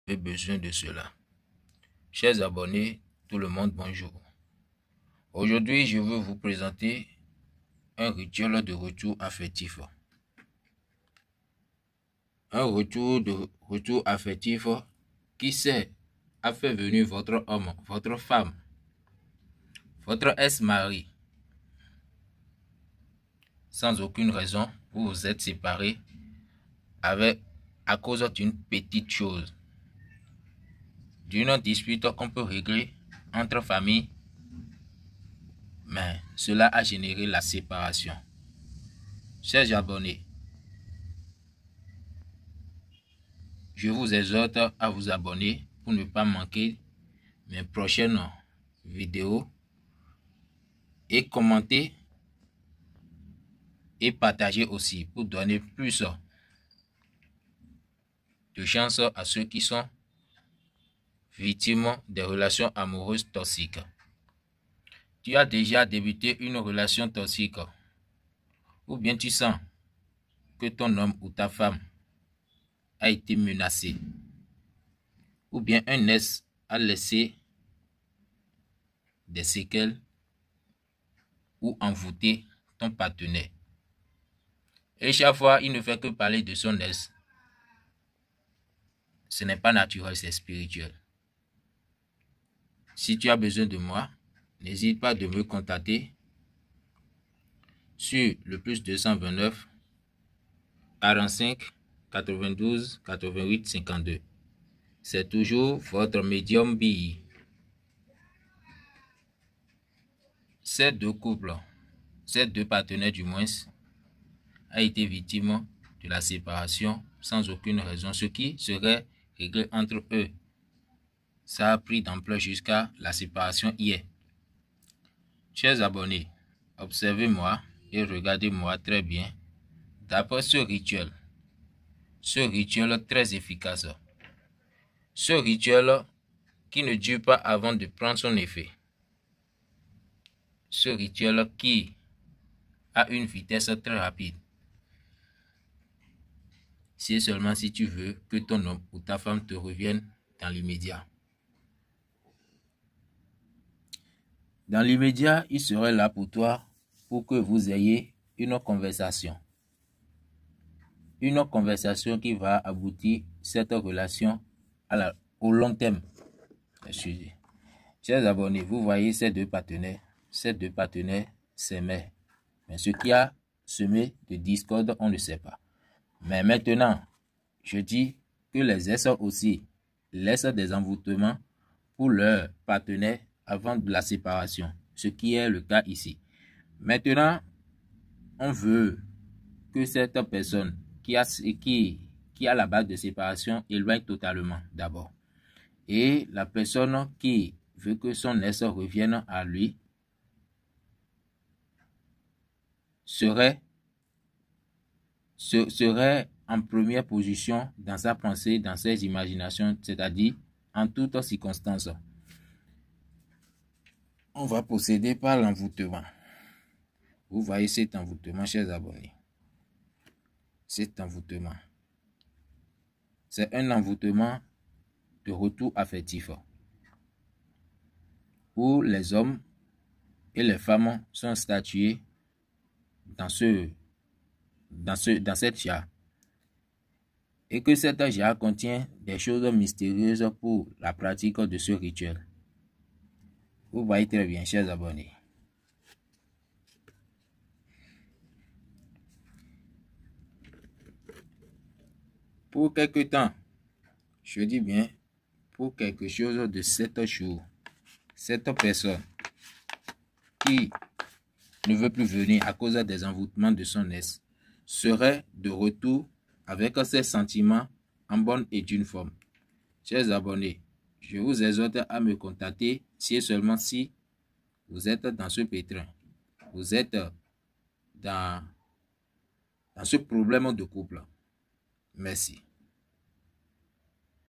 avez besoin de cela. Chers abonnés, tout le monde, bonjour. Aujourd'hui, je veux vous présenter un rituel de retour affectif. Un retour affectif qui sert à faire venir votre homme, votre femme, votre ex-mari. Sans aucune raison, vous vous êtes séparés à cause d'une petite chose. D'une dispute qu'on peut régler entre familles, mais cela a généré la séparation. Chers abonnés, je vous exhorte à vous abonner pour ne pas manquer mes prochaines vidéos et commenter et partager aussi pour donner plus de chance à ceux qui sont victimes des relations amoureuses toxiques. Tu as déjà débuté une relation toxique ou bien tu sens que ton homme ou ta femme a été menacé ou bien un ex a laissé des séquelles ou envoûté ton partenaire. Et chaque fois, il ne fait que parler de son ex. Ce n'est pas naturel, c'est spirituel. Si tu as besoin de moi, n'hésite pas de me contacter sur le plus 229 45 92 88 52. C'est toujours votre médium BI. Ces deux couples, ces deux partenaires du moins, a été victime de la séparation sans aucune raison, ce qui serait réglé entre eux. Ça a pris d'ampleur jusqu'à la séparation hier. Chers abonnés, observez-moi et regardez-moi très bien d'après ce rituel très efficace, ce rituel qui ne dure pas avant de prendre son effet, ce rituel qui a une vitesse très rapide. C'est seulement si tu veux que ton homme ou ta femme te revienne dans l'immédiat. Dans l'immédiat, il serait là pour toi pour que vous ayez une conversation. Une conversation qui va aboutir cette relation au long terme. Excusez. Chers abonnés, vous voyez ces deux partenaires s'aimaient. Mais ce qui a semé de discorde, on ne sait pas. Mais maintenant, je dis que les ex aussi laissent des envoûtements pour leurs partenaires avant de la séparation, ce qui est le cas ici. Maintenant, on veut que cette personne qui a la bague de séparation éloigne totalement d'abord. Et la personne qui veut que son ex revienne à lui serait en première position dans sa pensée, dans ses imaginations, c'est-à-dire en toutes circonstances. On va procéder par l'envoûtement. Vous voyez cet envoûtement, chers abonnés. Cet envoûtement. C'est un envoûtement de retour affectif où les hommes et les femmes sont statués dans cette jarre. Et que cette jarre contient des choses mystérieuses pour la pratique de ce rituel. Vous voyez très bien, chers abonnés. Pour quelque temps, je dis bien, pour quelque chose de 7 jours, cette personne qui ne veut plus venir à cause des envoûtements de son ex serait de retour avec ses sentiments en bonne et due forme. Chers abonnés, je vous exhorte à me contacter si et seulement si vous êtes dans ce pétrin, vous êtes dans ce problème de couple. Merci.